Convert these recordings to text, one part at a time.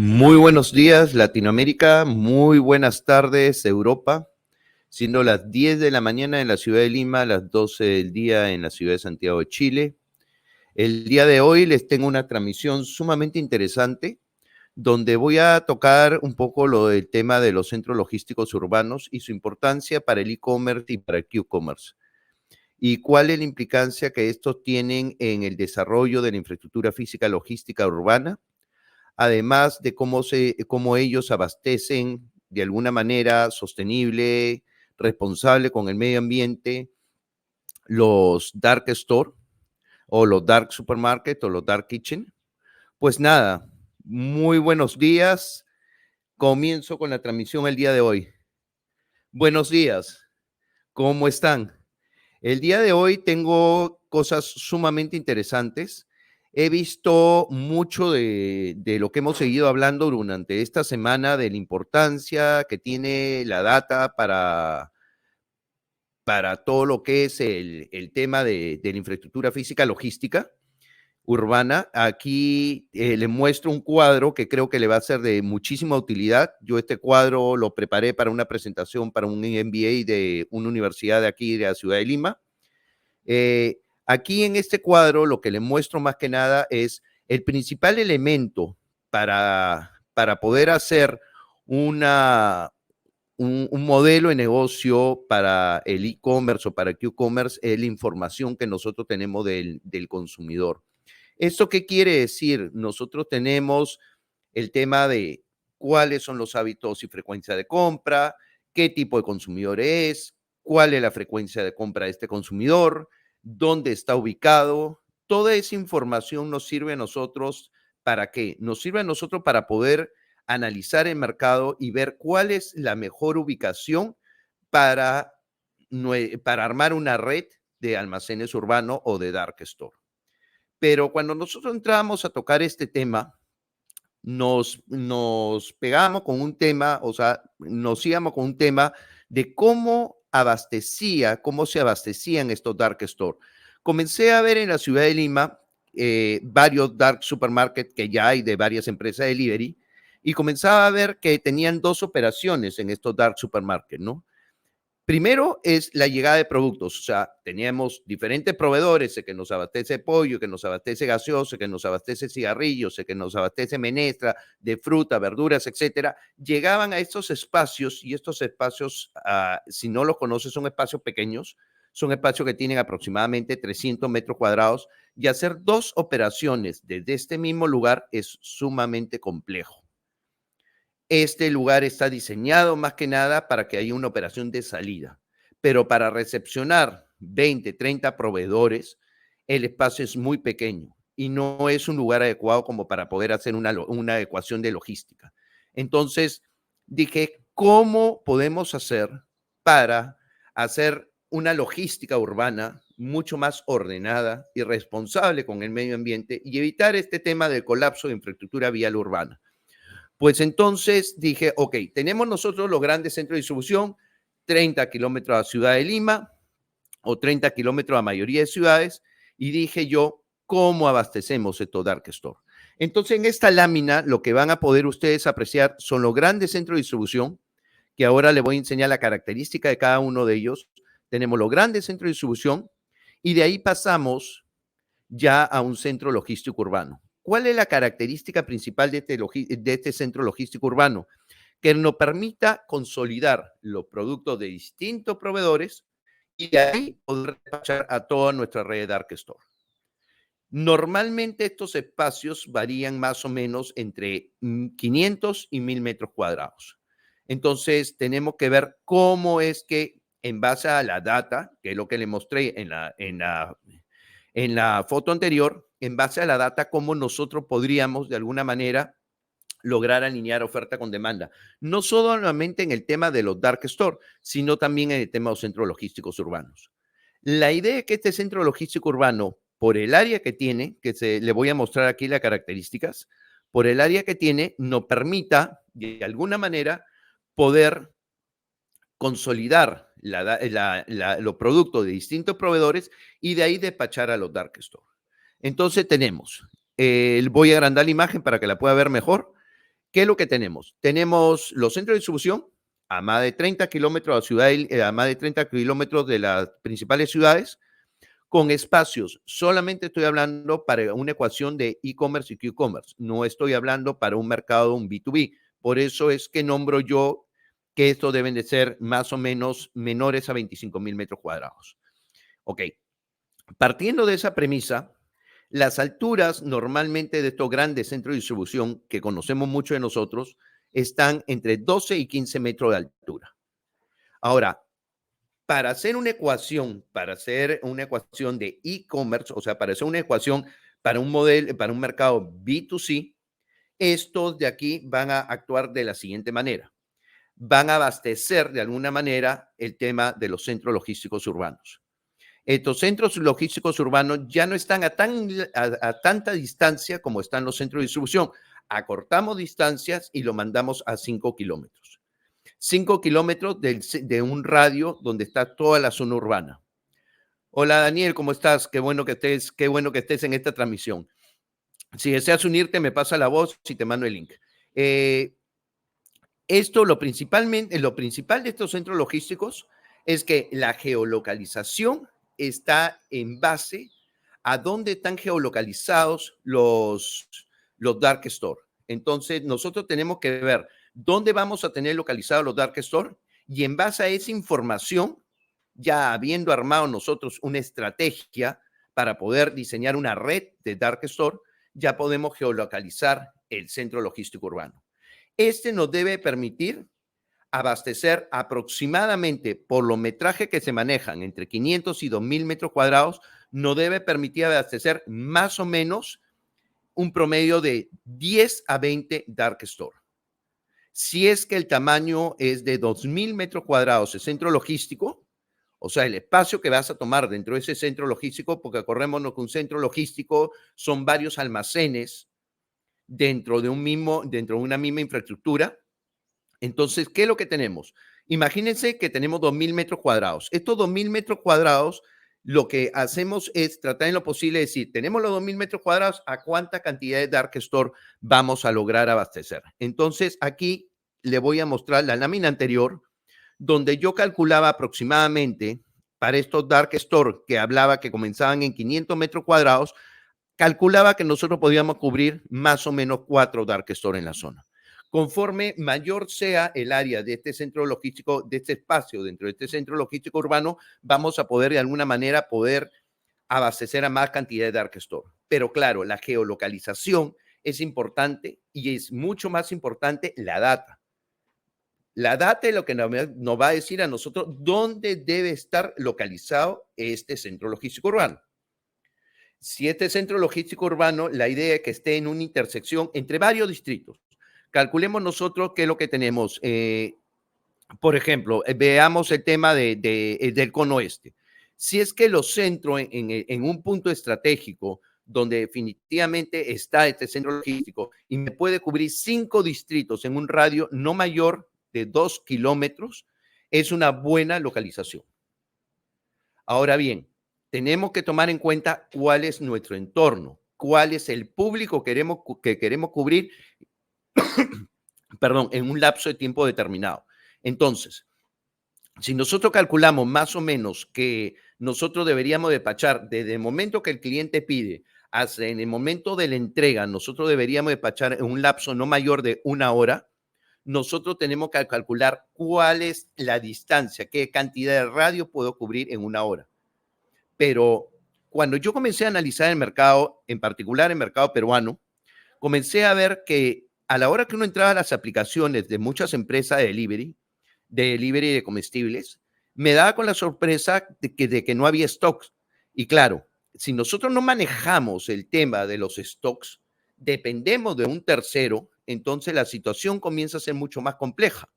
Muy buenos días, Latinoamérica. Muy buenas tardes, Europa. Siendo las 10 de la mañana en la ciudad de Lima, las 12 del día en la ciudad de Santiago de Chile. El día de hoy les tengo una transmisión sumamente interesante donde voy a tocar un poco lo del tema de los centros logísticos urbanos y su importancia para el e-commerce y para el Q-commerce. Y cuál es la implicancia que estos tienen en el desarrollo de la infraestructura física logística urbana, además de cómo ellos abastecen de alguna manera sostenible, responsable con el medio ambiente, los dark store o los dark supermarket o los dark kitchen. Pues nada, muy buenos días. Comienzo con la transmisión el día de hoy. Buenos días, ¿cómo están? El día de hoy tengo cosas sumamente interesantes. He visto mucho de lo que hemos seguido hablando durante esta semana, de la importancia que tiene la data para todo lo que es el tema de la infraestructura física logística urbana. Aquí le muestro un cuadro que creo que le va a ser de muchísima utilidad. Yo este cuadro lo preparé para una presentación para un MBA de una universidad de aquí, de la ciudad de Lima. Aquí en este cuadro lo que le muestro más que nada es el principal elemento para poder hacer un modelo de negocio para el e-commerce o para el Q-commerce es la información que nosotros tenemos del consumidor. ¿Esto qué quiere decir? Nosotros tenemos el tema de cuáles son los hábitos y frecuencia de compra, qué tipo de consumidor es, cuál es la frecuencia de compra de este consumidor, dónde está ubicado. Toda esa información nos sirve a nosotros. ¿Para qué? Nos sirve a nosotros para poder analizar el mercado y ver cuál es la mejor ubicación para, para armar una red de almacenes urbanos o de dark store. Pero cuando nosotros entramos a tocar este tema, nos pegamos con un tema, o sea, nos íbamos con un tema de cómo se abastecían estos dark store. Comencé a ver en la ciudad de Lima varios dark supermarkets que ya hay de varias empresas de delivery y comenzaba a ver que tenían dos operaciones en estos dark supermarkets, ¿no? Primero es la llegada de productos, o sea, teníamos diferentes proveedores, que nos abastece pollo, que nos abastece gaseoso, que nos abastece cigarrillos, que nos abastece menestra, de fruta, verduras, etcétera. Llegaban a estos espacios y estos espacios, si no los conoces, son espacios pequeños, son espacios que tienen aproximadamente 300 metros cuadrados y hacer dos operaciones desde este mismo lugar es sumamente complejo. Este lugar está diseñado más que nada para que haya una operación de salida, pero para recepcionar 20, 30 proveedores, el espacio es muy pequeño y no es un lugar adecuado como para poder hacer una ecuación de logística. Entonces dije, ¿cómo podemos hacer para hacer una logística urbana mucho más ordenada y responsable con el medio ambiente y evitar este tema del colapso de infraestructura vial urbana? Pues entonces dije, ok, tenemos nosotros los grandes centros de distribución, 30 kilómetros a Ciudad de Lima o 30 kilómetros a mayoría de ciudades, y dije yo, ¿cómo abastecemos estos dark store? Entonces en esta lámina lo que van a poder ustedes apreciar son los grandes centros de distribución, que ahora les voy a enseñar la característica de cada uno de ellos. Tenemos los grandes centros de distribución y de ahí pasamos ya a un centro logístico urbano. ¿Cuál es la característica principal de este centro logístico urbano? Que nos permita consolidar los productos de distintos proveedores y de ahí poder despachar a toda nuestra red de dark store. Normalmente estos espacios varían más o menos entre 500 y 1000 metros cuadrados. Entonces tenemos que ver cómo es que en base a la data, que es lo que le mostré en la foto anterior, en base a la data, cómo nosotros podríamos de alguna manera lograr alinear oferta con demanda. No solamente en el tema de los dark store, sino también en el tema de los centros logísticos urbanos. La idea es que este centro logístico urbano, por el área que tiene, le voy a mostrar aquí las características, por el área que tiene, nos permita de alguna manera poder consolidar los productos de distintos proveedores y de ahí despachar a los dark store. Entonces tenemos, voy a agrandar la imagen para que la pueda ver mejor. ¿Qué es lo que tenemos? Tenemos los centros de distribución a más de 30 kilómetros de a más de 30 kilómetros de las principales ciudades, con espacios. Solamente estoy hablando para una ecuación de e-commerce y Q-commerce. No estoy hablando para un mercado, un B2B. Por eso es que nombro yo que estos deben de ser más o menos menores a 25,000 metros cuadrados. Ok. Partiendo de esa premisa, las alturas normalmente de estos grandes centros de distribución que conocemos mucho de nosotros están entre 12 y 15 metros de altura. Ahora, para hacer una ecuación de e-commerce, o sea, para hacer una ecuación para un modelo, para un mercado B2C, estos de aquí van a actuar de la siguiente manera. Van a abastecer de alguna manera el tema de los centros logísticos urbanos. Estos centros logísticos urbanos ya no están a tanta distancia como están los centros de distribución. Acortamos distancias y lo mandamos a 5 kilómetros. 5 kilómetros de un radio donde está toda la zona urbana. Hola Daniel, ¿cómo estás? Qué bueno que estés en esta transmisión. Si deseas unirte, me pasa la voz y te mando el link. Lo principal de estos centros logísticos es que la geolocalización está en base a dónde están geolocalizados los dark store. Entonces, nosotros tenemos que ver dónde vamos a tener localizados los dark store y en base a esa información, ya habiendo armado nosotros una estrategia para poder diseñar una red de dark store, ya podemos geolocalizar el centro logístico urbano. Este nos debe permitir abastecer aproximadamente por los metrajes que se manejan entre 500 y 2,000 metros cuadrados, nos debe permitir abastecer más o menos un promedio de 10 a 20 dark store. Si es que el tamaño es de 2,000 metros cuadrados el centro logístico, o sea, el espacio que vas a tomar dentro de ese centro logístico, porque acordémonos que un centro logístico son varios almacenes dentro de una misma infraestructura. Entonces, ¿qué es lo que tenemos? Imagínense que tenemos 2,000 metros cuadrados. Estos 2,000 metros cuadrados, lo que hacemos es tratar en lo posible de decir, tenemos los 2,000 metros cuadrados, ¿a cuánta cantidad de dark store vamos a lograr abastecer? Entonces, aquí le voy a mostrar la lámina anterior, donde yo calculaba aproximadamente para estos dark store que hablaba que comenzaban en 500 metros cuadrados, calculaba que nosotros podíamos cubrir más o menos 4 dark store en la zona. Conforme mayor sea el área de este centro logístico, de este espacio dentro de este centro logístico urbano, vamos a poder de alguna manera abastecer a más cantidad de dark store. Pero claro, la geolocalización es importante y es mucho más importante la data. La data es lo que nos va a decir a nosotros dónde debe estar localizado este centro logístico urbano. Si este centro logístico urbano, la idea es que esté en una intersección entre varios distritos. Calculemos nosotros qué es lo que tenemos. Por ejemplo, veamos el tema del cono oeste. Si es que lo centro en un punto estratégico donde definitivamente está este centro logístico y me puede cubrir 5 distritos en un radio no mayor de 2 kilómetros, es una buena localización. Ahora bien, tenemos que tomar en cuenta cuál es nuestro entorno, cuál es el público que queremos cubrir, perdón, en un lapso de tiempo determinado. Entonces, si nosotros calculamos más o menos que nosotros deberíamos despachar desde el momento que el cliente pide hasta en el momento de la entrega, nosotros deberíamos despachar en un lapso no mayor de 1 hora, nosotros tenemos que calcular cuál es la distancia, qué cantidad de radio puedo cubrir en 1 hora. Pero cuando yo comencé a analizar el mercado, en particular el mercado peruano, comencé a ver que a la hora que uno entraba a las aplicaciones de muchas empresas de delivery de comestibles, me daba con la sorpresa de que no había stocks. Y claro, si nosotros no manejamos el tema de los stocks, dependemos de un tercero, entonces la situación comienza a ser mucho más compleja.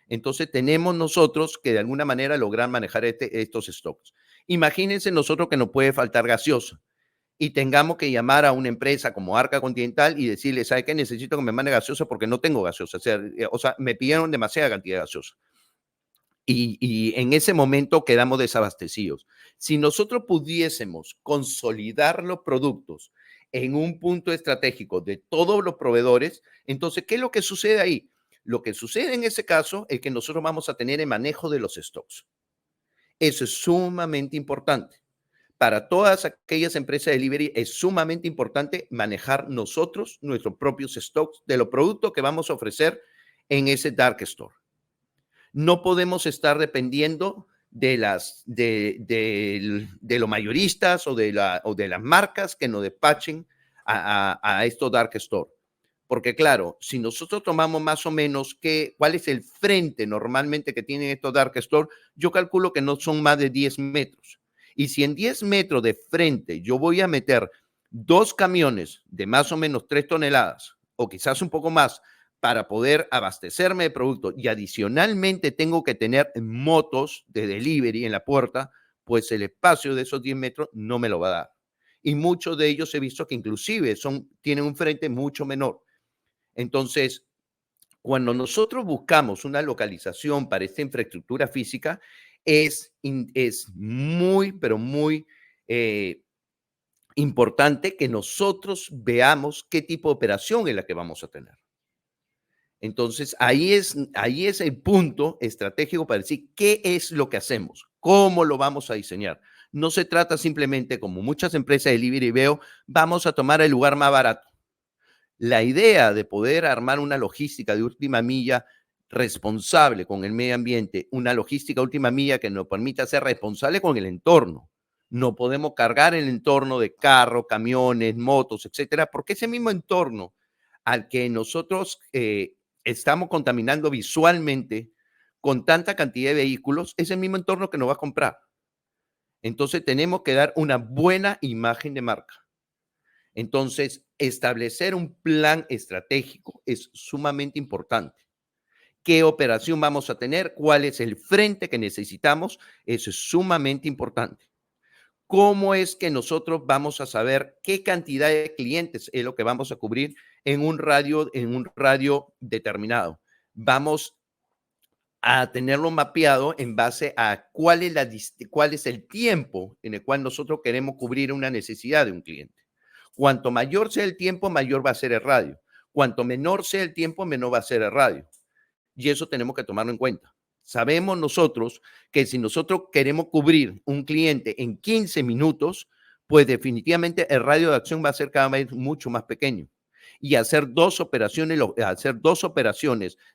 Entonces tenemos nosotros que de alguna manera lograr manejar estos stocks. Imagínense nosotros que nos puede faltar gaseosa y tengamos que llamar a una empresa como Arca Continental y decirle, ¿sabe qué? Necesito que me mande gaseosa porque no tengo gaseosa. O sea, me pidieron demasiada cantidad de gaseosa. Y en ese momento quedamos desabastecidos. Si nosotros pudiésemos consolidar los productos en un punto estratégico de todos los proveedores, entonces, ¿qué es lo que sucede ahí? Lo que sucede en ese caso es que nosotros vamos a tener el manejo de los stocks. Eso es sumamente importante. Para todas aquellas empresas de delivery es sumamente importante manejar nosotros nuestros propios stocks de los productos que vamos a ofrecer en ese dark store. No podemos estar dependiendo de los mayoristas o de las marcas que nos despachen a estos dark store. Porque claro, si nosotros tomamos más o menos cuál es el frente normalmente que tienen estos dark store, yo calculo que no son más de 10 metros. Y si en 10 metros de frente yo voy a meter 2 camiones de más o menos 3 toneladas o quizás un poco más para poder abastecerme de productos y adicionalmente tengo que tener motos de delivery en la puerta, pues el espacio de esos 10 metros no me lo va a dar. Y muchos de ellos he visto que inclusive tienen un frente mucho menor. Entonces, cuando nosotros buscamos una localización para esta infraestructura física, es muy, pero muy importante que nosotros veamos qué tipo de operación es la que vamos a tener. Entonces, ahí es el punto estratégico para decir qué es lo que hacemos, cómo lo vamos a diseñar. No se trata simplemente, como muchas empresas de delivery veo, vamos a tomar el lugar más barato. La idea de poder armar una logística de última milla responsable con el medio ambiente, una logística última milla que nos permita ser responsable con el entorno. No podemos cargar el entorno de carros, camiones, motos, etcétera, porque ese mismo entorno al que nosotros estamos contaminando visualmente con tanta cantidad de vehículos, es el mismo entorno que nos va a comprar. Entonces tenemos que dar una buena imagen de marca. Entonces, establecer un plan estratégico es sumamente importante. ¿Qué operación vamos a tener? ¿Cuál es el frente que necesitamos? Eso es sumamente importante. ¿Cómo es que nosotros vamos a saber qué cantidad de clientes es lo que vamos a cubrir en un radio determinado? Vamos a tenerlo mapeado en base a cuál es el tiempo en el cual nosotros queremos cubrir una necesidad de un cliente. Cuanto mayor sea el tiempo, mayor va a ser el radio. Cuanto menor sea el tiempo, menor va a ser el radio. Y eso tenemos que tomarlo en cuenta. Sabemos nosotros que si nosotros queremos cubrir un cliente en 15 minutos, pues definitivamente el radio de acción va a ser cada vez mucho más pequeño. Y hacer dos operaciones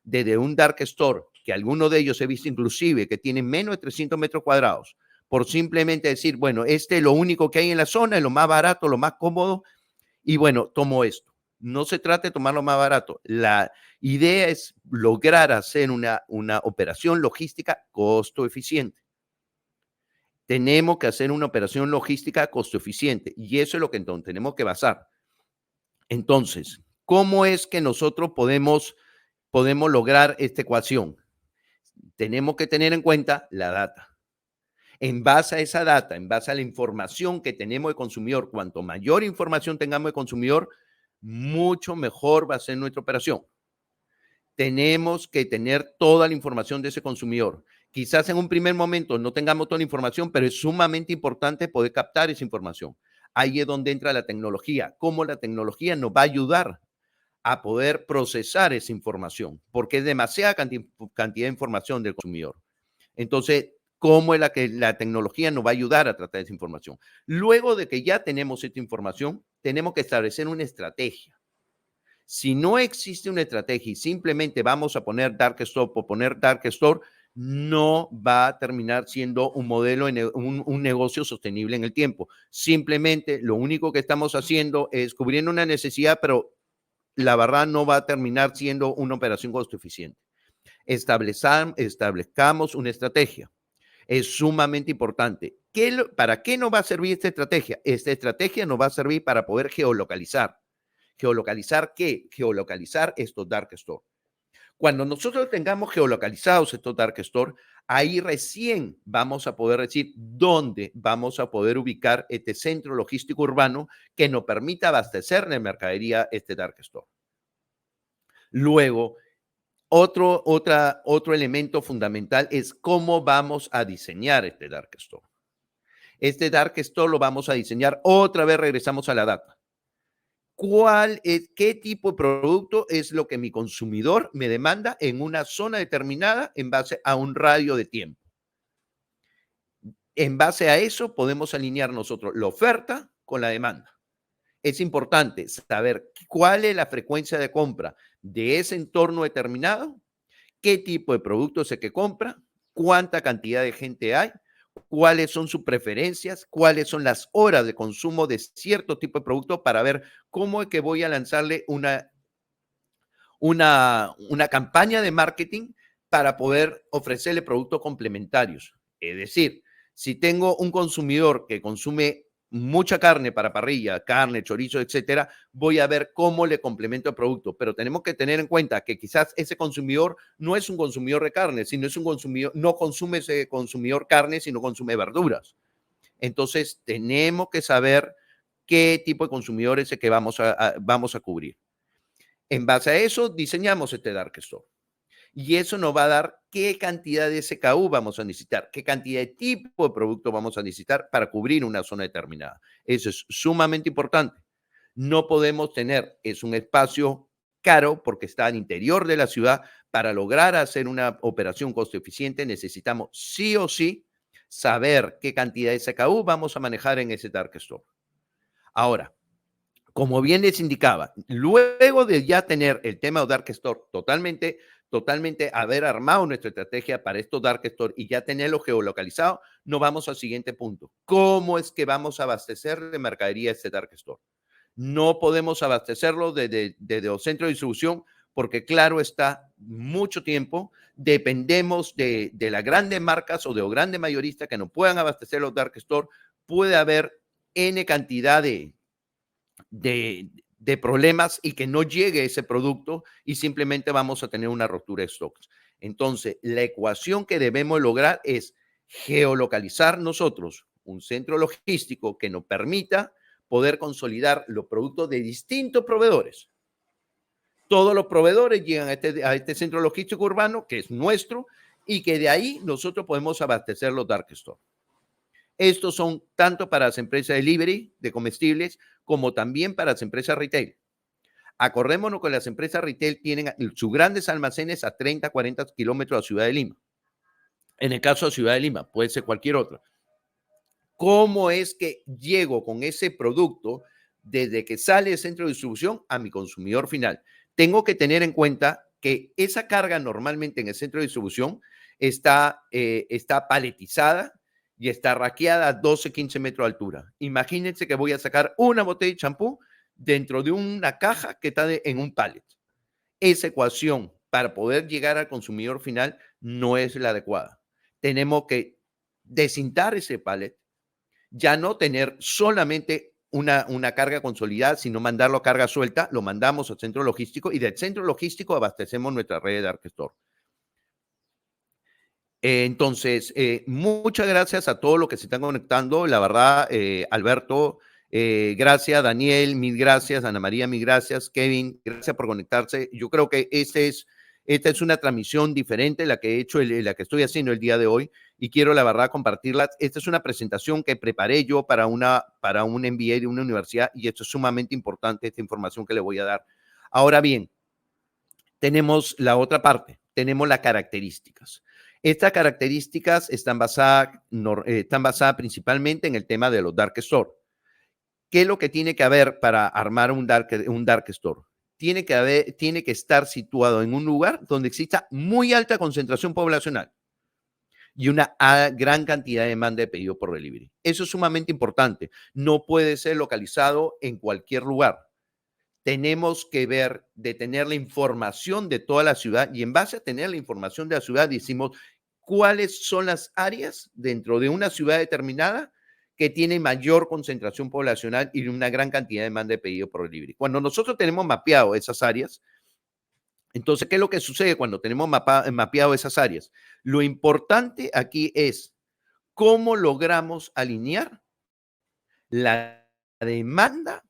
desde un dark store, que algunos de ellos he visto inclusive que tienen menos de 300 metros cuadrados, por simplemente decir, bueno, este es lo único que hay en la zona, es lo más barato, lo más cómodo, y bueno, tomo esto. No se trata de tomar lo más barato. La idea es lograr hacer una operación logística costo eficiente. Tenemos que hacer una operación logística costo eficiente y eso es lo que entonces tenemos que basar. Entonces, ¿cómo es que nosotros podemos lograr esta ecuación? Tenemos que tener en cuenta la data. En base a esa data, en base a la información que tenemos de consumidor, cuanto mayor información tengamos de consumidor, mucho mejor va a ser nuestra operación. Tenemos que tener toda la información de ese consumidor. Quizás en un primer momento no tengamos toda la información, pero es sumamente importante poder captar esa información. Ahí es donde entra la tecnología, cómo la tecnología nos va a ayudar a poder procesar esa información, porque es demasiada cantidad de información del consumidor. Entonces, ¿cómo es que la tecnología nos va a ayudar a tratar esa información? Luego de que ya tenemos esta información, tenemos que establecer una estrategia. Si no existe una estrategia y simplemente vamos a poner Dark Store por poner Dark Store, no va a terminar siendo un modelo, un negocio sostenible en el tiempo. Simplemente lo único que estamos haciendo es cubriendo una necesidad, pero la verdad no va a terminar siendo una operación costo eficiente. Establezcamos una estrategia. Es sumamente importante. ¿Para qué nos va a servir esta estrategia? Esta estrategia nos va a servir para poder geolocalizar. ¿Geolocalizar qué? Geolocalizar estos dark store. Cuando nosotros tengamos geolocalizados estos dark store, ahí recién vamos a poder decir dónde vamos a poder ubicar este centro logístico urbano que nos permita abastecer de mercadería este dark store. Luego, otro elemento fundamental es cómo vamos a diseñar este dark store. Este dark store lo vamos a diseñar, otra vez regresamos a la data. qué tipo de producto es lo que mi consumidor me demanda en una zona determinada en base a un radio de tiempo. En base a eso podemos alinear nosotros la oferta con la demanda. Es importante saber cuál es la frecuencia de compra de ese entorno determinado, qué tipo de producto es el que compra, cuánta cantidad de gente hay, cuáles son sus preferencias, cuáles son las horas de consumo de cierto tipo de producto para ver cómo es que voy a lanzarle una campaña de marketing para poder ofrecerle productos complementarios. Es decir, si tengo un consumidor que consume mucha carne para parrilla, carne, chorizo, etcétera, voy a ver cómo le complemento el producto. Pero tenemos que tener en cuenta que quizás ese consumidor no es un consumidor de carne, sino es un consumidor, no consume ese consumidor carne, sino consume verduras. Entonces, tenemos que saber qué tipo de consumidor es el que vamos a cubrir. En base a eso, diseñamos este Dark Store. Y eso nos va a dar qué cantidad de SKU vamos a necesitar, qué cantidad de tipo de producto vamos a necesitar para cubrir una zona determinada. Eso es sumamente importante. No podemos tener, es un espacio caro porque está al interior de la ciudad. Para lograr hacer una operación costo eficiente, necesitamos sí o sí saber qué cantidad de SKU vamos a manejar en ese Dark Store. Ahora, como bien les indicaba, luego de ya tener el tema de Dark Store totalmente haber armado nuestra estrategia para estos Dark Store y ya tenerlo geolocalizado, nos vamos al siguiente punto. ¿Cómo es que vamos a abastecer de mercadería este Dark Store? No podemos abastecerlo desde los centros de distribución porque, claro, está mucho tiempo. Dependemos de las grandes marcas o de los grandes mayoristas que nos puedan abastecer los Dark Store. Puede haber N cantidad de problemas y que no llegue ese producto y simplemente vamos a tener una ruptura de stocks. Entonces, la ecuación que debemos lograr es geolocalizar nosotros un centro logístico que nos permita poder consolidar los productos de distintos proveedores. Todos los proveedores llegan a este centro logístico urbano, que es nuestro, y que de ahí nosotros podemos abastecer los dark stores. Estos son tanto para las empresas de delivery de comestibles como también para las empresas retail. Acordémonos que las empresas retail tienen sus grandes almacenes a 30, 40 kilómetros de la ciudad de Lima. En el caso de Ciudad de Lima, puede ser cualquier otra. ¿Cómo es que llego con ese producto desde que sale del centro de distribución a mi consumidor final? Tengo que tener en cuenta que esa carga normalmente en el centro de distribución está paletizada y está raqueada a 12, 15 metros de altura. Imagínense que voy a sacar una botella de champú dentro de una caja que está en un pallet. Esa ecuación para poder llegar al consumidor final no es la adecuada. Tenemos que descintar ese pallet, ya no tener solamente una carga consolidada, sino mandarlo a carga suelta, lo mandamos al centro logístico y del centro logístico abastecemos nuestra red de Dark Store. Entonces, muchas gracias a todos los que se están conectando. La verdad, Alberto, gracias, Daniel, mil gracias, Ana María, mil gracias, Kevin, gracias por conectarse. Yo creo que esta es una transmisión diferente, la que he hecho, la que estoy haciendo el día de hoy, y quiero, la verdad, compartirla. Esta es una presentación que preparé yo para un MBA de una universidad, y esto es sumamente importante, esta información que le voy a dar. Ahora bien, tenemos la otra parte, tenemos las características. Estas características están basadas principalmente en el tema de los dark store. ¿Qué es lo que tiene que haber para armar un dark store? Tiene que estar situado en un lugar donde exista muy alta concentración poblacional y una gran cantidad de demanda de pedido por delivery. Eso es sumamente importante. No puede ser localizado en cualquier lugar. Tenemos que ver de tener la información de toda la ciudad y en base a tener la información de la ciudad decimos cuáles son las áreas dentro de una ciudad determinada que tienen mayor concentración poblacional y una gran cantidad de demanda de pedido por delivery. Cuando nosotros tenemos mapeado esas áreas, entonces, ¿qué es lo que sucede cuando tenemos mapeado esas áreas? Lo importante aquí es cómo logramos alinear la demanda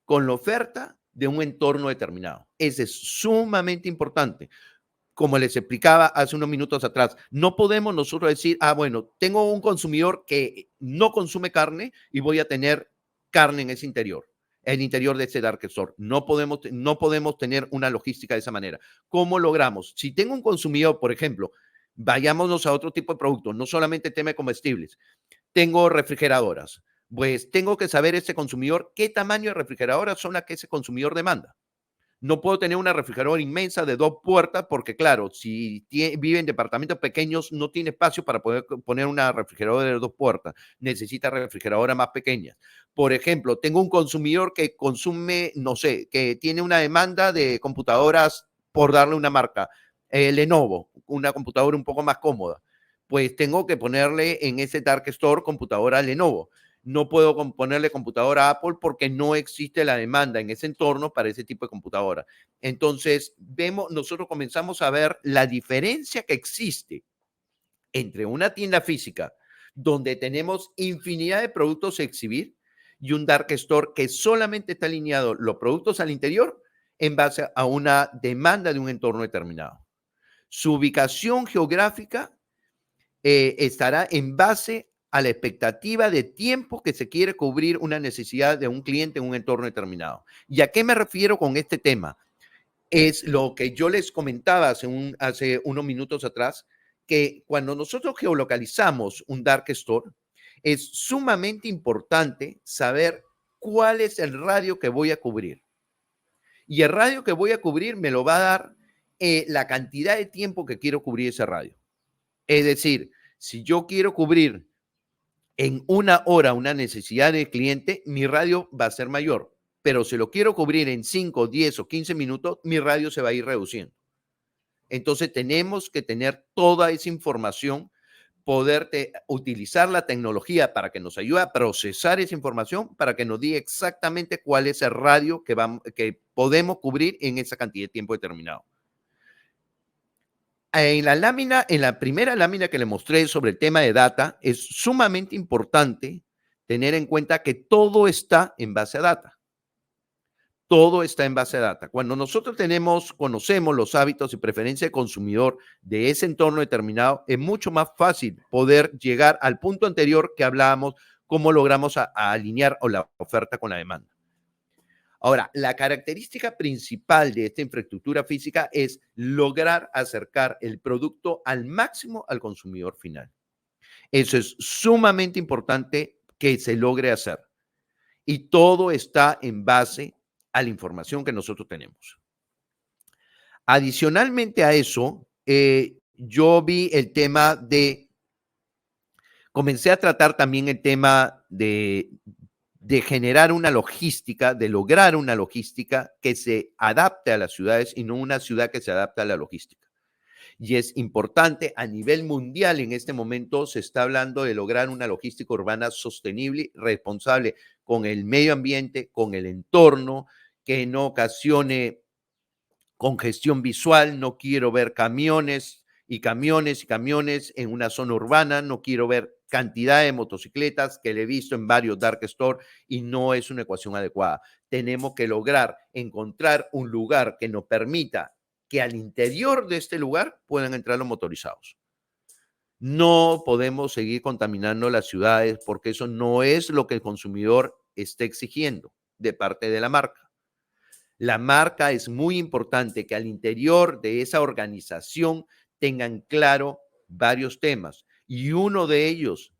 con la oferta de un entorno determinado. Ese es sumamente importante. Como les explicaba hace unos minutos atrás, no podemos nosotros decir, bueno, tengo un consumidor que no consume carne y voy a tener carne en ese interior, el interior de ese dark store. No podemos tener una logística de esa manera. ¿Cómo logramos? Si tengo un consumidor, por ejemplo, vayámonos a otro tipo de productos, no solamente tema de comestibles. Tengo refrigeradoras. Pues tengo que saber ese consumidor qué tamaño de refrigeradoras son las que ese consumidor demanda. No puedo tener una refrigeradora inmensa de 2 puertas porque, claro, si vive en departamentos pequeños, no tiene espacio para poder poner una refrigeradora de 2 puertas. Necesita refrigeradoras más pequeñas. Por ejemplo, tengo un consumidor que consume, no sé, que tiene una demanda de computadoras, por darle una marca, Lenovo, una computadora un poco más cómoda. Pues tengo que ponerle en ese Dark Store computadora Lenovo. No puedo ponerle computadora a Apple porque no existe la demanda en ese entorno para ese tipo de computadora. Entonces, nosotros comenzamos a ver la diferencia que existe entre una tienda física donde tenemos infinidad de productos a exhibir y un dark store que solamente está alineado los productos al interior en base a una demanda de un entorno determinado. Su ubicación geográfica estará en base a la expectativa de tiempo que se quiere cubrir una necesidad de un cliente en un entorno determinado. ¿Y a qué me refiero con este tema? Es lo que yo les comentaba hace unos minutos atrás, que cuando nosotros geolocalizamos un dark store, es sumamente importante saber cuál es el radio que voy a cubrir. Y el radio que voy a cubrir me lo va a dar la cantidad de tiempo que quiero cubrir ese radio. Es decir, si yo quiero cubrir en 1 hora una necesidad del cliente, mi radio va a ser mayor. Pero si lo quiero cubrir en 5, 10 o 15 minutos, mi radio se va a ir reduciendo. Entonces tenemos que tener toda esa información, poder utilizar la tecnología para que nos ayude a procesar esa información, para que nos diga exactamente cuál es el radio que podemos cubrir en esa cantidad de tiempo determinado. En la primera lámina que le mostré sobre el tema de data, es sumamente importante tener en cuenta que todo está en base a data. Todo está en base a data. Cuando nosotros conocemos los hábitos y preferencias de consumidor de ese entorno determinado, es mucho más fácil poder llegar al punto anterior que hablábamos, cómo logramos a alinear la oferta con la demanda. Ahora, la característica principal de esta infraestructura física es lograr acercar el producto al máximo al consumidor final. Eso es sumamente importante que se logre hacer. Y todo está en base a la información que nosotros tenemos. Adicionalmente a eso, yo vi el tema comencé a tratar también el tema de generar una logística, de lograr una logística que se adapte a las ciudades y no una ciudad que se adapte a la logística. Y es importante a nivel mundial, en este momento se está hablando de lograr una logística urbana sostenible, responsable con el medio ambiente, con el entorno, que no ocasione congestión visual. No quiero ver camiones y camiones y camiones en una zona urbana, no quiero ver cantidad de motocicletas que le he visto en varios dark store y no es una ecuación adecuada. Tenemos que lograr encontrar un lugar que nos permita que al interior de este lugar puedan entrar los motorizados. No podemos seguir contaminando las ciudades porque eso no es lo que el consumidor está exigiendo de parte de la marca. La marca es muy importante que al interior de esa organización tengan claro varios temas y uno de ellos,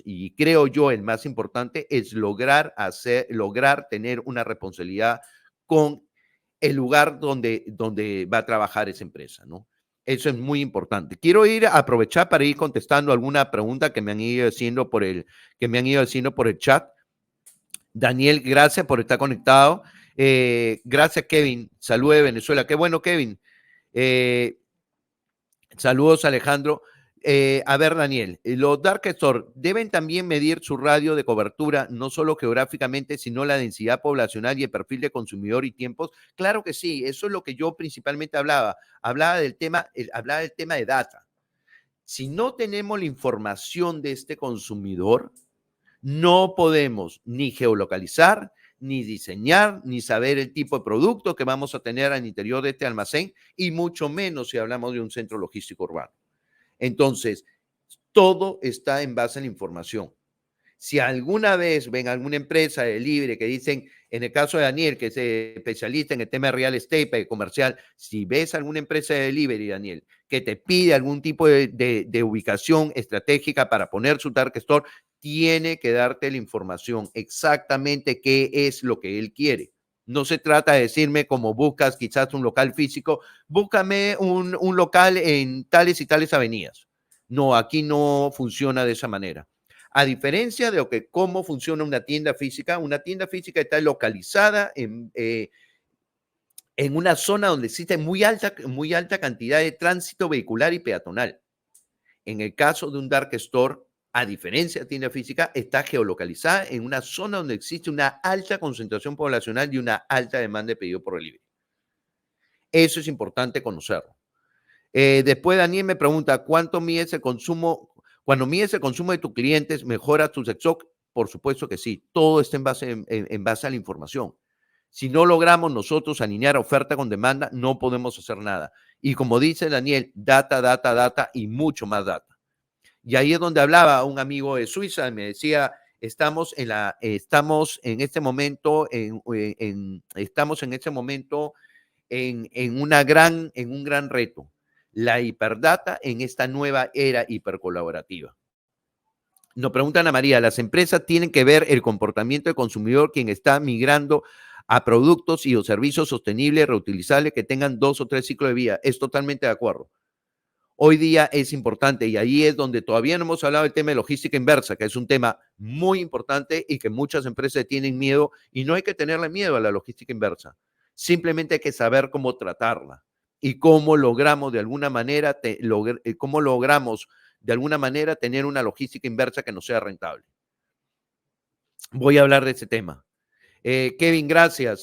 y creo yo el más importante, es lograr tener una responsabilidad con el lugar donde va a trabajar esa empresa, ¿no? Eso es muy importante. Quiero aprovechar para ir contestando alguna pregunta que me han ido haciendo por el chat. Daniel, gracias por estar conectado. Gracias, Kevin. Saludos de Venezuela. Qué bueno, Kevin. Saludos, Alejandro. A ver, Daniel, los dark store deben también medir su radio de cobertura, no solo geográficamente, sino la densidad poblacional y el perfil de consumidor y tiempos. Claro que sí, eso es lo que yo principalmente hablaba. Hablaba del tema de data. Si no tenemos la información de este consumidor, no podemos ni geolocalizar, ni diseñar, ni saber el tipo de producto que vamos a tener al interior de este almacén, y mucho menos si hablamos de un centro logístico urbano. Entonces, todo está en base a la información. Si alguna vez ven alguna empresa de libre que dicen, en el caso de Daniel, que es especialista en el tema de real estate comercial, si ves alguna empresa de delivery, Daniel, que te pide algún tipo de ubicación estratégica para poner su dark store, tiene que darte la información exactamente qué es lo que él quiere. No se trata de decirme como buscas quizás un local físico, búscame un local en tales y tales avenidas. No, aquí no funciona de esa manera. A diferencia de lo que, cómo funciona una tienda física está localizada en una zona donde existe muy alta cantidad de tránsito vehicular y peatonal. En el caso de un dark store, a diferencia de tienda física, está geolocalizada en una zona donde existe una alta concentración poblacional y una alta demanda de pedido por delivery. Eso es importante conocerlo. Después Daniel me pregunta, ¿cuánto mides el consumo? Cuando mides el consumo de tus clientes, ¿mejora tu stock? Por supuesto que sí. Todo está en base a la información. Si no logramos nosotros alinear oferta con demanda, no podemos hacer nada. Y como dice Daniel, data, data, data y mucho más data. Y ahí es donde hablaba un amigo de Suiza, me decía, estamos en este momento, estamos en este momento en un gran reto, la hiperdata en esta nueva era hipercolaborativa. Nos preguntan a María, las empresas tienen que ver el comportamiento del consumidor quien está migrando a productos y o servicios sostenibles, reutilizables, que tengan 2 o 3 ciclos de vida. Es totalmente de acuerdo. Hoy día es importante y ahí es donde todavía no hemos hablado del tema de logística inversa, que es un tema muy importante y que muchas empresas tienen miedo y no hay que tenerle miedo a la logística inversa. Simplemente hay que saber cómo tratarla y cómo logramos de alguna manera, cómo logramos de alguna manera tener una logística inversa que no sea rentable. Voy a hablar de ese tema. Kevin, gracias.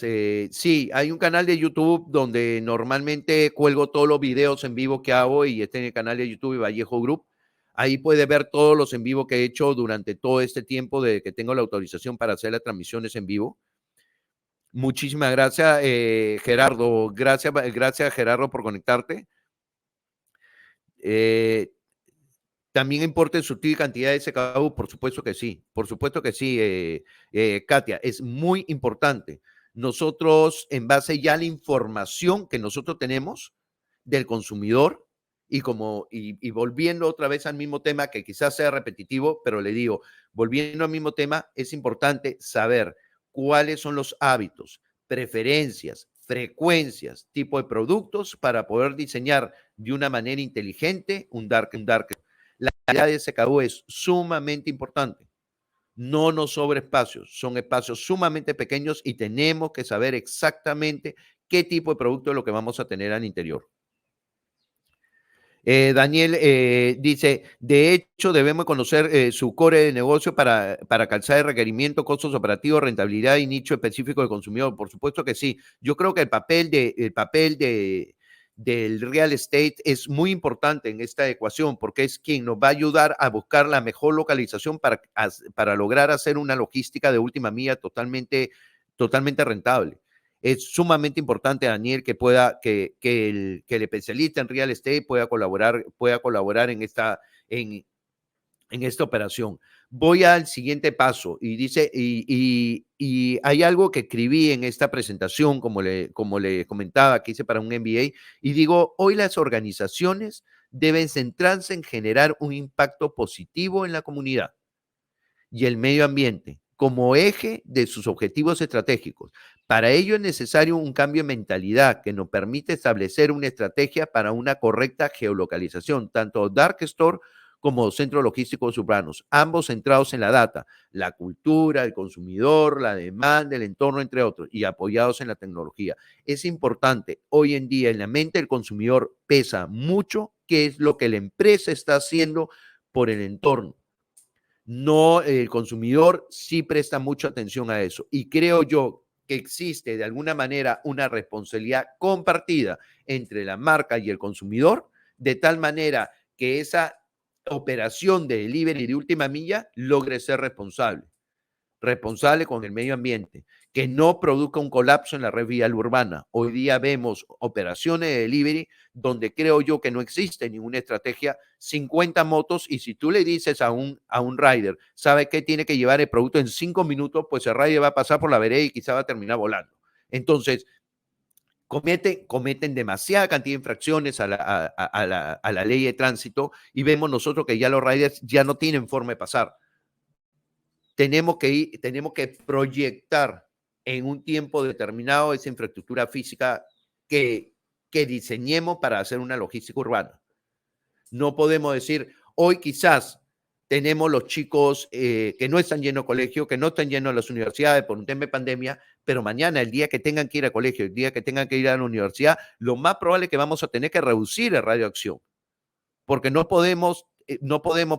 Sí, hay un canal de YouTube donde normalmente cuelgo todos los videos en vivo que hago y está en el canal de YouTube de Vallejo Group. Ahí puede ver todos los en vivo que he hecho durante todo este tiempo de que tengo la autorización para hacer las transmisiones en vivo. Muchísimas gracias, Gerardo. Gracias, Gerardo, por conectarte. También importa en sutil cantidad de SKU, por supuesto que sí, Katia, es muy importante. Nosotros, en base ya a la información que nosotros tenemos del consumidor, y volviendo otra vez al mismo tema, que quizás sea repetitivo, pero le digo, volviendo al mismo tema, es importante saber cuáles son los hábitos, preferencias, frecuencias, tipo de productos para poder diseñar de una manera inteligente un dark. La calidad de SKU es sumamente importante. No nos sobra espacios, son espacios sumamente pequeños y tenemos que saber exactamente qué tipo de producto es lo que vamos a tener al interior. Daniel dice, de hecho debemos conocer su core de negocio para calzar el requerimiento, costos operativos, rentabilidad y nicho específico del consumidor. Por supuesto que sí. Yo creo que el papel del real estate es muy importante en esta ecuación porque es quien nos va a ayudar a buscar la mejor localización para lograr hacer una logística de última milla totalmente rentable. Es sumamente importante, Daniel, que el especialista en real estate pueda colaborar en esta operación. Voy al siguiente paso y dice, y hay algo que escribí en esta presentación, como le comentaba, que hice para un MBA, y digo, hoy las organizaciones deben centrarse en generar un impacto positivo en la comunidad y el medio ambiente como eje de sus objetivos estratégicos. Para ello es necesario un cambio de mentalidad que nos permite establecer una estrategia para una correcta geolocalización, tanto Dark Store como centros logísticos urbanos, ambos centrados en la data, la cultura, el consumidor, la demanda, el entorno, entre otros, y apoyados en la tecnología. Es importante, hoy en día en la mente del consumidor pesa mucho qué es lo que la empresa está haciendo por el entorno. No, el consumidor sí presta mucha atención a eso. Y creo yo que existe de alguna manera una responsabilidad compartida entre la marca y el consumidor, de tal manera que esa operación de delivery de última milla logre ser responsable. responsable con el medio ambiente, que no produzca un colapso en la red vial urbana. Hoy día vemos operaciones de delivery donde creo yo que no existe ninguna estrategia, 50 motos, y si tú le dices a un rider, ¿sabe qué? Tiene que llevar el producto en 5 minutos, pues el rider va a pasar por la vereda y quizá va a terminar volando. Entonces, cometen demasiada cantidad de infracciones a la ley de tránsito y vemos nosotros que ya los riders ya no tienen forma de pasar. Tenemos que proyectar en un tiempo determinado esa infraestructura física que diseñemos para hacer una logística urbana. No podemos decir, hoy quizás tenemos los chicos que no están llenos de colegio, que no están llenos de las universidades por un tema de pandemia, pero mañana, el día que tengan que ir a colegio, el día que tengan que ir a la universidad, lo más probable es que vamos a tener que reducir el radio de acción, porque no podemos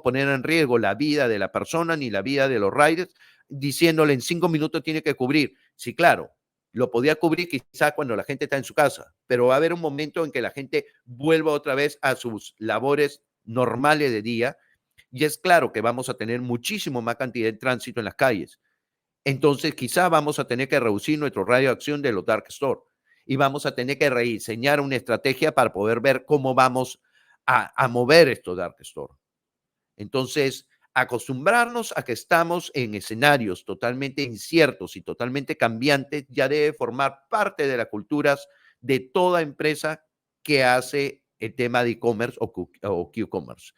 poner en riesgo la vida de la persona ni la vida de los riders diciéndole en 5 minutos tiene que cubrir. Sí, claro, lo podía cubrir quizá cuando la gente está en su casa, pero va a haber un momento en que la gente vuelva otra vez a sus labores normales de día y es claro que vamos a tener muchísimo más cantidad de tránsito en las calles. Entonces, quizá vamos a tener que reducir nuestro radio de acción de los dark store y vamos a tener que rediseñar una estrategia para poder ver cómo vamos a mover estos dark store. Entonces, acostumbrarnos a que estamos en escenarios totalmente inciertos y totalmente cambiantes ya debe formar parte de las culturas de toda empresa que hace el tema de e-commerce o Q-commerce.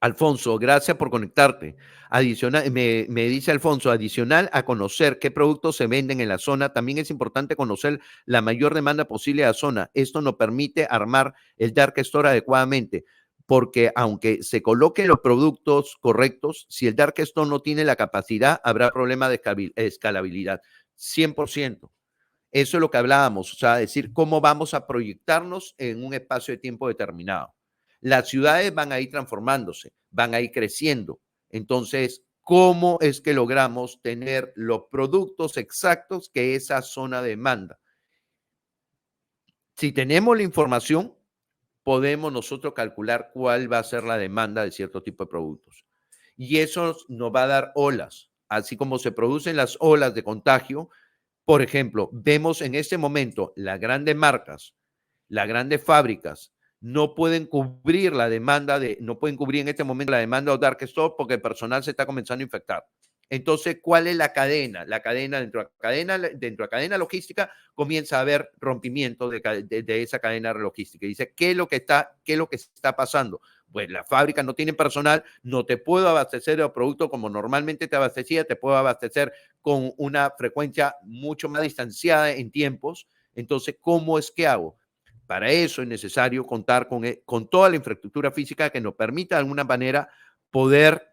Alfonso, gracias por conectarte. Adicional, me dice Alfonso, adicional a conocer qué productos se venden en la zona, también es importante conocer la mayor demanda posible a la zona. Esto nos permite armar el dark store adecuadamente, porque aunque se coloquen los productos correctos, si el dark store no tiene la capacidad, habrá problema de escalabilidad. 100%. Eso es lo que hablábamos, o sea, decir cómo vamos a proyectarnos en un espacio de tiempo determinado. Las ciudades van a ir transformándose, van a ir creciendo. Entonces, ¿cómo es que logramos tener los productos exactos que esa zona demanda? Si tenemos la información, podemos nosotros calcular cuál va a ser la demanda de cierto tipo de productos. Y eso nos va a dar olas, así como se producen las olas de contagio. Por ejemplo, vemos en este momento las grandes marcas, las grandes fábricas no pueden cubrir no pueden cubrir en este momento la demanda de dark store porque el personal se está comenzando a infectar. Entonces, ¿cuál es la cadena? La cadena dentro de la cadena logística comienza a haber rompimiento de esa cadena logística. Y dice, ¿qué es lo que está pasando? Pues la fábrica no tiene personal, no te puedo abastecer el producto como normalmente te abastecía, te puedo abastecer con una frecuencia mucho más distanciada en tiempos. Entonces, ¿cómo es que hago? Para eso es necesario contar con toda la infraestructura física que nos permita de alguna manera poder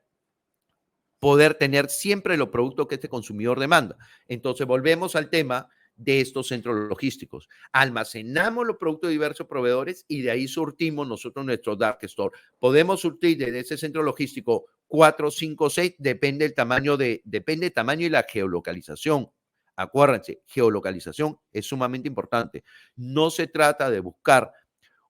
tener siempre los productos que este consumidor demanda. Entonces, volvemos al tema de estos centros logísticos. Almacenamos los productos de diversos proveedores y de ahí surtimos nosotros nuestro dark store. Podemos surtir desde ese centro logístico 4, 5, 6, depende del tamaño y la geolocalización. Acuérdense, geolocalización es sumamente importante. No se trata de buscar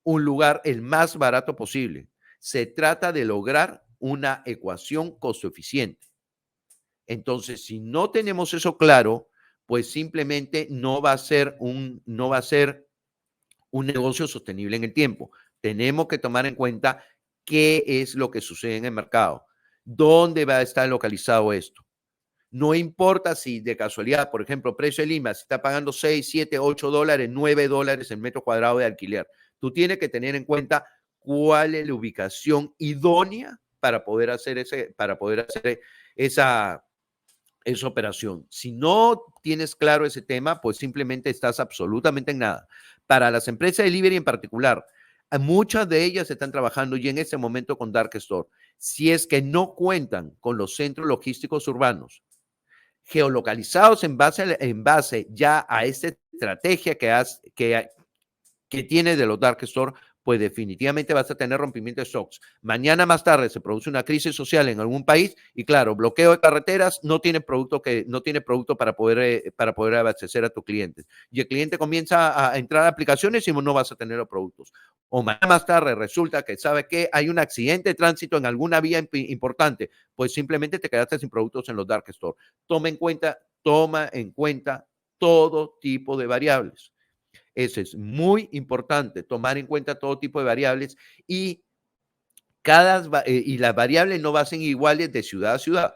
un lugar el más barato posible. Se trata de lograr una ecuación costo eficiente. Entonces, si no tenemos eso claro, pues simplemente no va a ser un negocio sostenible en el tiempo. Tenemos que tomar en cuenta qué es lo que sucede en el mercado, dónde va a estar localizado esto. No importa si de casualidad, por ejemplo, precio de Lima, se está pagando 6, 7, 8 dólares, 9 dólares el metro cuadrado de alquiler. Tú tienes que tener en cuenta cuál es la ubicación idónea para poder hacer esa operación. Si no tienes claro ese tema, pues simplemente estás absolutamente en nada. Para las empresas de delivery en particular, muchas de ellas están trabajando ya en este momento con Dark Store. Si es que no cuentan con los centros logísticos urbanos geolocalizados en base ya a esta estrategia que tiene de los Dark Store, pues definitivamente vas a tener rompimiento de stocks. Mañana más tarde se produce una crisis social en algún país y claro, bloqueo de carreteras, no tiene producto para poder abastecer a tus clientes. Y el cliente comienza a entrar a aplicaciones y no vas a tener los productos. O mañana más tarde resulta que, ¿sabe qué? Hay un accidente de tránsito en alguna vía importante, pues simplemente te quedaste sin productos en los dark store. Toma en cuenta todo tipo de variables. Eso es muy importante, tomar en cuenta todo tipo de variables y, y las variables no van a ser iguales de ciudad a ciudad.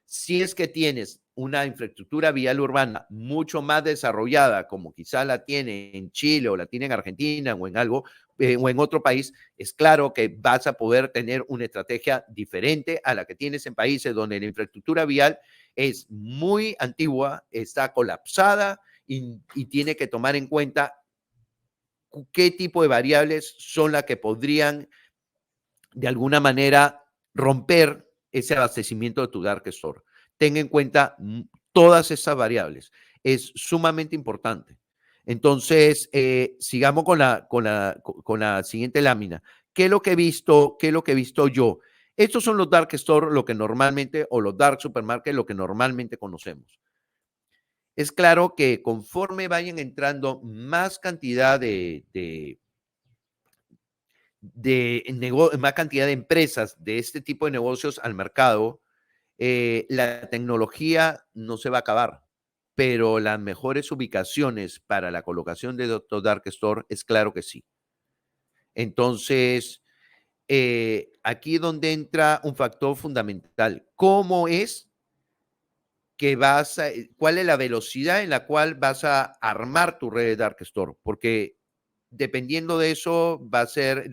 Si es que tienes una infraestructura vial urbana mucho más desarrollada, como quizá la tiene en Chile o la tiene en Argentina o en algo, o en otro país, es claro que vas a poder tener una estrategia diferente a la que tienes en países donde la infraestructura vial es muy antigua, está colapsada y tiene que tomar en cuenta qué tipo de variables son las que podrían de alguna manera romper ese abastecimiento de tu dark store. Ten en cuenta todas esas variables. Es sumamente importante. Entonces, sigamos con la siguiente lámina. ¿Qué es lo que he visto? ¿Qué es lo que he visto yo? Estos son los dark store, lo que normalmente, o los dark supermarket, lo que normalmente conocemos. Es claro que conforme vayan entrando más cantidad más cantidad de empresas de este tipo de negocios al mercado, la tecnología no se va a acabar, pero las mejores ubicaciones para la colocación de Doctor Dark Store es claro que sí. Entonces, aquí es donde entra un factor fundamental. ¿Cómo es que cuál es la velocidad en la cual vas a armar tu red de Dark Store? Porque dependiendo de eso va a ser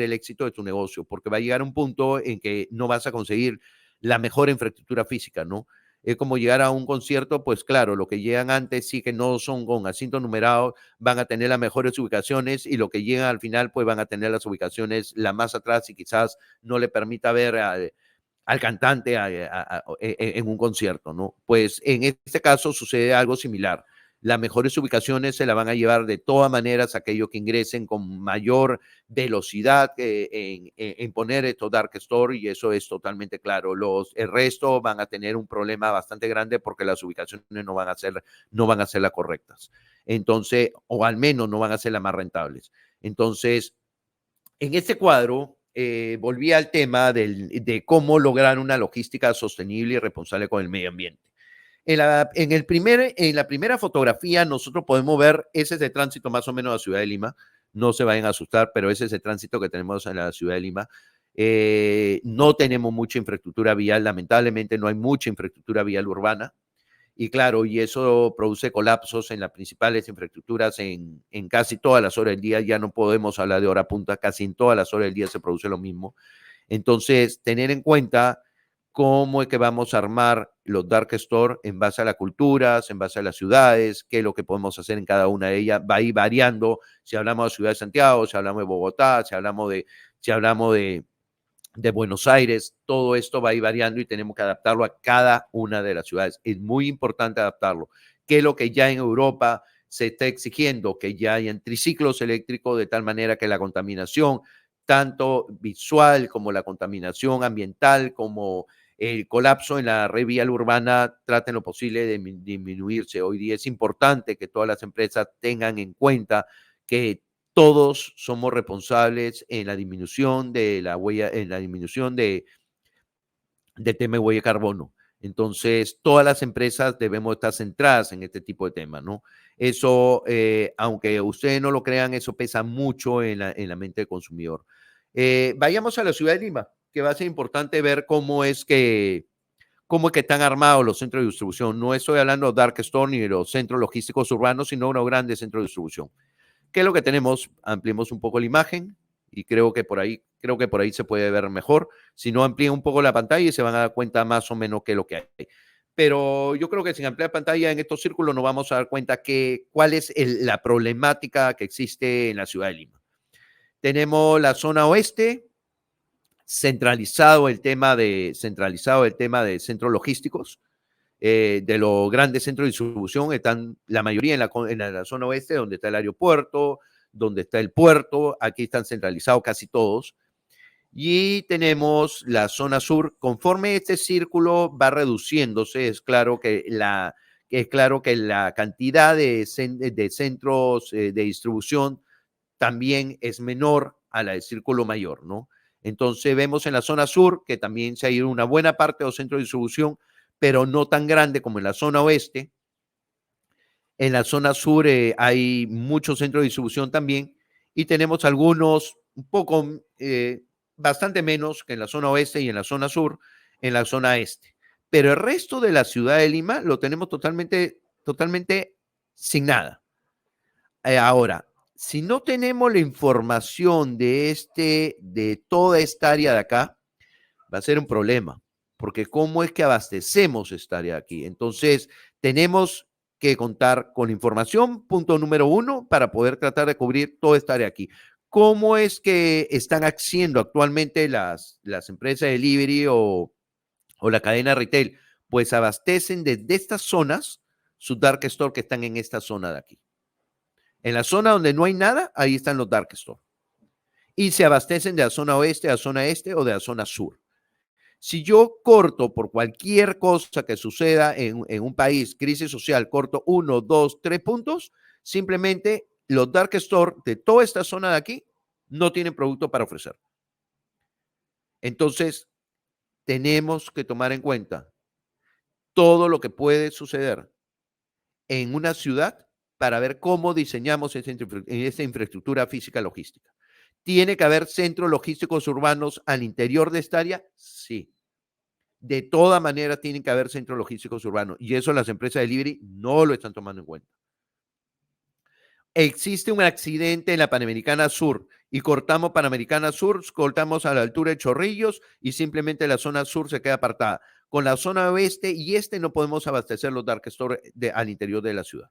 el éxito de tu negocio, porque va a llegar un punto en que no vas a conseguir la mejor infraestructura física, ¿no? Es como llegar a un concierto, pues claro, lo que llegan antes sí que no son con asientos numerados, van a tener las mejores ubicaciones y lo que llegan al final, pues van a tener las ubicaciones la más atrás y quizás no le permita ver al cantante en un concierto, ¿no? Pues en este caso sucede algo similar. Las mejores ubicaciones se la van a llevar de todas maneras aquellos que ingresen con mayor velocidad en poner estos dark store y eso es totalmente claro. El resto van a tener un problema bastante grande porque las ubicaciones no van a ser las correctas. Entonces, o al menos no van a ser las más rentables. Entonces, en este cuadro, volví al tema de cómo lograr una logística sostenible y responsable con el medio ambiente. En la primera fotografía nosotros podemos ver ese es el tránsito más o menos de la ciudad de Lima. No se vayan a asustar, pero ese es el tránsito que tenemos en la ciudad de Lima. No tenemos mucha infraestructura vial, lamentablemente no hay mucha infraestructura vial urbana. Y claro, y eso produce colapsos en las principales infraestructuras en casi todas las horas del día. Ya no podemos hablar de hora punta, casi en todas las horas del día se produce lo mismo. Entonces, tener en cuenta cómo es que vamos a armar los dark store en base a las culturas, en base a las ciudades, qué es lo que podemos hacer en cada una de ellas. Va a ir variando si hablamos de Ciudad de Santiago, si hablamos de Bogotá, si hablamos de Buenos Aires, todo esto va a ir variando y tenemos que adaptarlo a cada una de las ciudades. Es muy importante adaptarlo. ¿Qué es lo que ya en Europa se está exigiendo? Que ya hayan triciclos eléctricos de tal manera que la contaminación, tanto visual como la contaminación ambiental, como el colapso en la red vial urbana, traten lo posible de disminuirse. Hoy día es importante que todas las empresas tengan en cuenta que todos somos responsables en la disminución de la huella, en la disminución del tema de huella de carbono. Entonces, todas las empresas debemos estar centradas en este tipo de temas, ¿no? Eso, aunque ustedes no lo crean, eso pesa mucho en la mente del consumidor. Vayamos a la ciudad de Lima, que va a ser importante ver cómo es que están armados los centros de distribución. No estoy hablando de Dark Store ni de los centros logísticos urbanos, sino unos grandes centros de distribución. ¿Qué es lo que tenemos? Ampliemos un poco la imagen y creo que por ahí se puede ver mejor. Si no, amplíen un poco la pantalla y se van a dar cuenta más o menos qué es lo que hay. Pero yo creo que sin ampliar pantalla en estos círculos nos vamos a dar cuenta cuál es la problemática que existe en la ciudad de Lima. Tenemos la zona oeste, centralizado el tema de centros logísticos. De los grandes centros de distribución están la mayoría en la zona oeste, donde está el aeropuerto, donde está el puerto, aquí están centralizados casi todos. Y tenemos la zona sur. Conforme este círculo va reduciéndose, es claro que la cantidad de centros de distribución también es menor a la del círculo mayor, ¿no? Entonces vemos en la zona sur que también se ha ido una buena parte de los centros de distribución, pero no tan grande como en la zona oeste. En la zona sur hay muchos centros de distribución también y tenemos algunos un poco, bastante menos que en la zona oeste y en la zona sur, en la zona este. Pero el resto de la ciudad de Lima lo tenemos totalmente sin nada. Ahora, si no tenemos la información de toda esta área de acá, va a ser un problema, porque ¿cómo es que abastecemos esta área de aquí? Entonces, tenemos que contar con información, punto número uno, para poder tratar de cubrir toda esta área aquí. ¿Cómo es que están haciendo actualmente las empresas de delivery o la cadena retail? Pues abastecen desde estas zonas sus dark store que están en esta zona de aquí. En la zona donde no hay nada, ahí están los dark store. Y se abastecen de la zona oeste, a zona este o de la zona sur. Si yo corto por cualquier cosa que suceda en un país, crisis social, corto 1, 2, 3 puntos, simplemente los dark store de toda esta zona de aquí no tienen producto para ofrecer. Entonces, tenemos que tomar en cuenta todo lo que puede suceder en una ciudad para ver cómo diseñamos esa infraestructura física logística. ¿Tiene que haber centros logísticos urbanos al interior de esta área? Sí. De toda manera tienen que haber centros logísticos urbanos y eso las empresas de delivery no lo están tomando en cuenta. Existe un accidente en la Panamericana Sur y cortamos Panamericana Sur, cortamos a la altura de Chorrillos y simplemente la zona sur se queda apartada. Con la zona oeste y este no podemos abastecer los dark store al interior de la ciudad.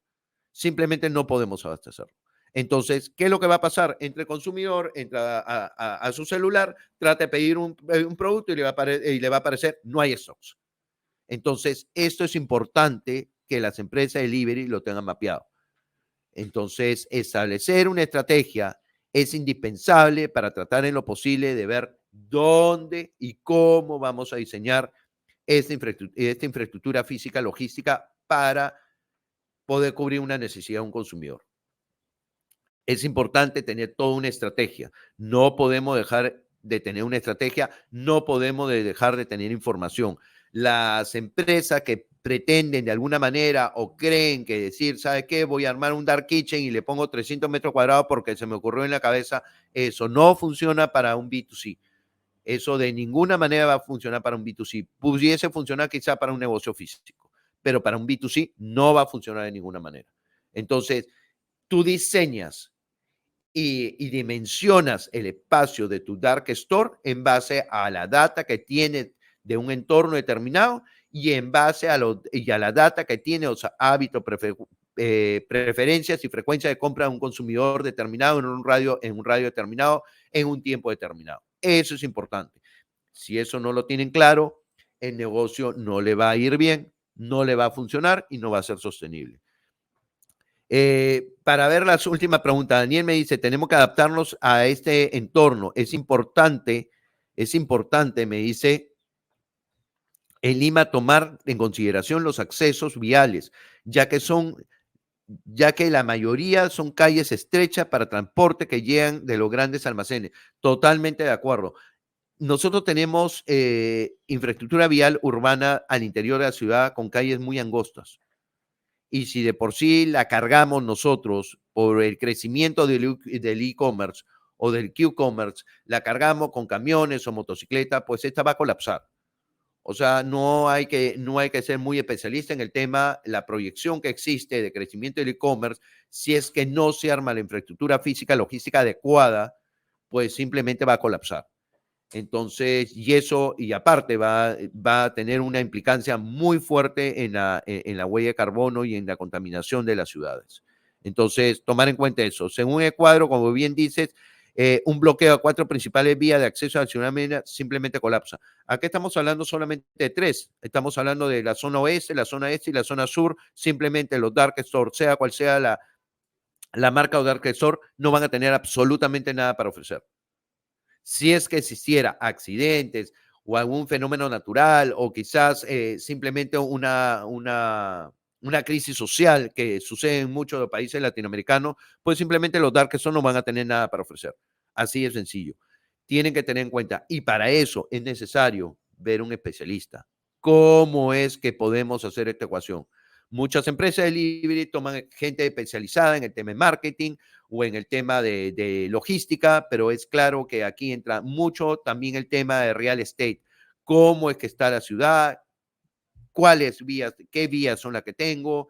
Simplemente no podemos abastecerlo. Entonces, ¿qué es lo que va a pasar? Entre el consumidor, entra a su celular, trata de pedir un producto y le va a aparecer, no hay stocks. Entonces, esto es importante que las empresas de delivery lo tengan mapeado. Entonces, establecer una estrategia es indispensable para tratar en lo posible de ver dónde y cómo vamos a diseñar esta infraestructura física logística para poder cubrir una necesidad de un consumidor. Es importante tener toda una estrategia. No podemos dejar de tener una estrategia, no podemos dejar de tener información. Las empresas que pretenden de alguna manera o creen que decir, ¿sabe qué? Voy a armar un dark kitchen y le pongo 300 metros cuadrados porque se me ocurrió en la cabeza. Eso no funciona para un B2C. Eso de ninguna manera va a funcionar para un B2C. Pudiese funcionar quizá para un negocio físico, pero para un B2C no va a funcionar de ninguna manera. Entonces, tú diseñas y dimensionas el espacio de tu dark store en base a la data que tiene de un entorno determinado y en base a la data que tiene, o sea, hábitos, preferencias y frecuencia de compra de un consumidor determinado en un radio determinado, en un tiempo determinado. Eso es importante. Si eso no lo tienen claro, el negocio no le va a ir bien, no le va a funcionar y no va a ser sostenible. Para ver la última pregunta, Daniel me dice, tenemos que adaptarnos a este entorno. Es importante, me dice, en Lima tomar en consideración los accesos viales, ya que la mayoría son calles estrechas para transporte que llegan de los grandes almacenes. Totalmente de acuerdo. Nosotros tenemos infraestructura vial urbana al interior de la ciudad con calles muy angostas. Y si de por sí la cargamos nosotros por el crecimiento del e-commerce o del Q-commerce, la cargamos con camiones o motocicletas, pues esta va a colapsar. O sea, no hay que ser muy especialista en el tema, la proyección que existe de crecimiento del e-commerce, si es que no se arma la infraestructura física, logística adecuada, pues simplemente va a colapsar. Entonces, y aparte va a tener una implicancia muy fuerte en la huella de carbono y en la contaminación de las ciudades. Entonces, tomar en cuenta eso. Según el cuadro, como bien dices, un bloqueo a 4 principales vías de acceso a la ciudad media simplemente colapsa. Aquí estamos hablando solamente de 3. Estamos hablando de la zona oeste, la zona este y la zona sur. Simplemente los dark stores, sea cual sea la marca o Dark Store no van a tener absolutamente nada para ofrecer. Si es que existiera accidentes o algún fenómeno natural o quizás simplemente una crisis social que sucede en muchos de los países latinoamericanos, pues simplemente los dark store no van a tener nada para ofrecer. Así de sencillo. Tienen que tener en cuenta, y para eso es necesario ver un especialista. ¿Cómo es que podemos hacer esta ecuación? Muchas empresas de delivery toman gente especializada en el tema de marketing o en el tema de logística, pero es claro que aquí entra mucho también el tema de real estate. ¿Cómo es que está la ciudad? ¿Cuáles vías, qué vías son las que tengo?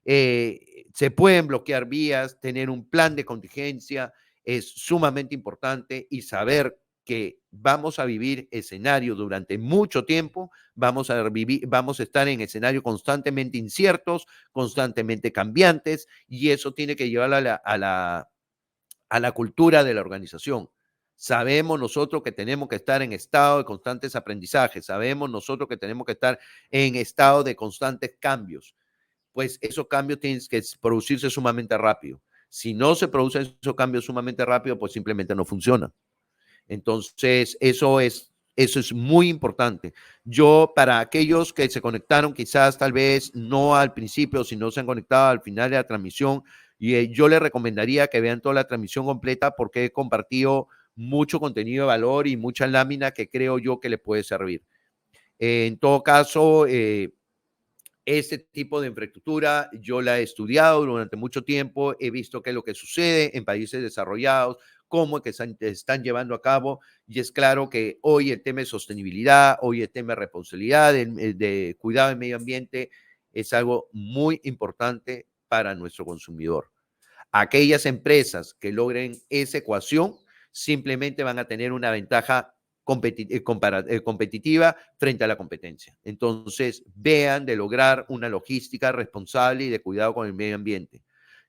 Se pueden bloquear vías, tener un plan de contingencia es sumamente importante y saber que vamos a vivir escenarios durante mucho tiempo, vamos a estar en escenarios constantemente inciertos, constantemente cambiantes, y eso tiene que llevar a la cultura de la organización. Sabemos nosotros que tenemos que estar en estado de constantes aprendizajes, sabemos nosotros que tenemos que estar en estado de constantes cambios, pues esos cambios tienen que producirse sumamente rápido. Si no se producen esos cambios sumamente rápido, pues simplemente no funciona. Entonces, eso es muy importante. Yo, para aquellos que se conectaron, quizás tal vez no al principio, sino se han conectado al final de la transmisión, y yo les recomendaría que vean toda la transmisión completa porque he compartido mucho contenido de valor y mucha lámina que creo yo que le puede servir. En todo caso, este tipo de infraestructura yo la he estudiado durante mucho tiempo, he visto qué es lo que sucede en países desarrollados, cómo es que están llevando a cabo, y es claro que hoy el tema de sostenibilidad, hoy el tema de responsabilidad, de cuidado del medio ambiente, es algo muy importante para nuestro consumidor. Aquellas empresas que logren esa ecuación simplemente van a tener una ventaja competitiva frente a la competencia. Entonces, vean de lograr una logística responsable y de cuidado con el medio ambiente.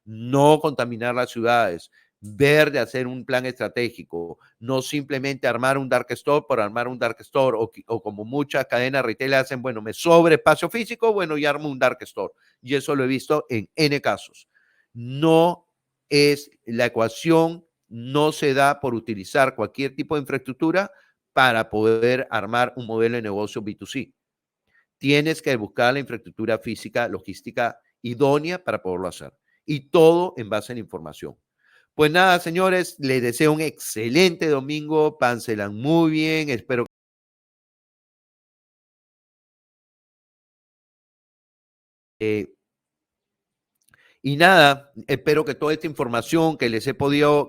No contaminar las ciudades, ver de hacer un plan estratégico, no simplemente armar un dark store por armar un dark store o como muchas cadenas retail hacen, bueno, me sobre espacio físico, bueno, y armo un dark store. Y eso lo he visto en N casos. No es la ecuación, no se da por utilizar cualquier tipo de infraestructura para poder armar un modelo de negocio B2C. Tienes que buscar la infraestructura física, logística idónea para poderlo hacer. Y todo en base a la información. Pues nada, señores, les deseo un excelente domingo. Pánselan muy bien. Espero que y nada, espero que toda esta información que les he podido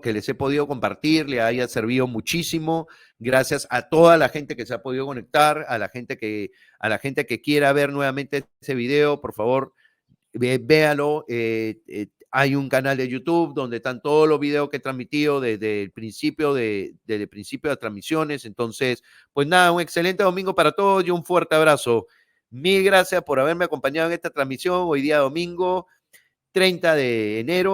compartir le haya servido muchísimo. Gracias a toda la gente que se ha podido conectar, a la gente que quiera ver nuevamente ese video, por favor, véalo. Hay un canal de YouTube donde están todos los videos que he transmitido desde el principio de las transmisiones. Entonces, pues nada, un excelente domingo para todos y un fuerte abrazo. Mil gracias por haberme acompañado en esta transmisión hoy día domingo 30 de enero.